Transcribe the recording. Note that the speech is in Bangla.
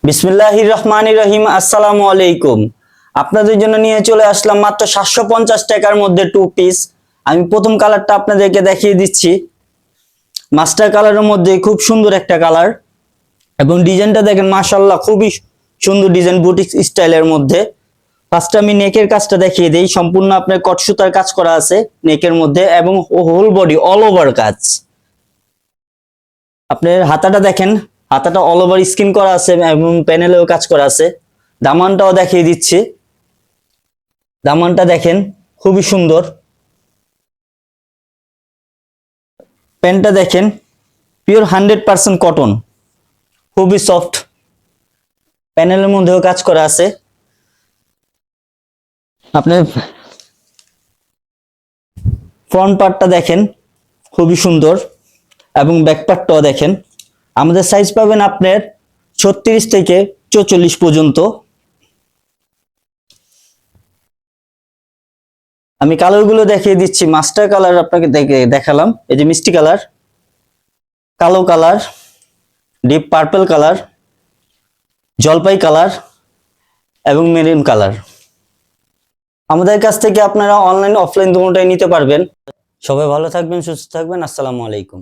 বিসমিল্লাহির রহমানির রহিম। আসসালামু আলাইকুম। আপনাদের জন্য নিয়ে চলে আসলাম মাত্র 750 টাকার মধ্যে টু পিস। আমি প্রথম কালারটা আপনাদেরকে দেখিয়ে দিচ্ছি। মাস্টার কালারের মধ্যে খুব সুন্দর একটা কালার এবং ডিজাইনটা দেখেন মাশাআল্লাহ, খুবই সুন্দর ডিজাইন, বুটিক স্টাইলের মধ্যে। ফার্স্টে আমি নেকের কাজটা দেখিয়ে দিই। সম্পূর্ণ আপনার কট সুতার কাজ করা আছে নেকের মধ্যে এবং হোল বডি অল ওভার কাজ। আপনার হাতাটা দেখেন, হাতাটা অল ওভার স্কিন করা আছে এবং প্যানেলেও কাজ করা আছে। দামানটাও দেখিয়ে দিচ্ছি। দামানটা দেখেন খুবই সুন্দর। প্যান্টটা দেখেন পিওর 100% কটন, খুবই সফট। প্যানেলের মধ্যেও কাজ করা আছে। আপনার ফ্রন্ট পার্টটা দেখেন খুবই সুন্দর এবং ব্যাক পার্টটাও দেখেন। আমাদের সাইজ পাবেন আপনার 36 থেকে 44 পর্যন্ত। আমি কালারগুলো দেখিয়ে দিচ্ছি। মাস্টার কালার আপনাকে দেখালাম, এই যে মিষ্টি কালার, কালো কালার, ডিপ পার্পল কালার, জলপাই কালার এবং মেরুন কালার। আমাদের কাছ থেকে আপনারা অনলাইন অফলাইন দুটোটাই নিতে পারবেন। সবাই ভালো থাকবেন, সুস্থ থাকবেন। আসসালামু আলাইকুম।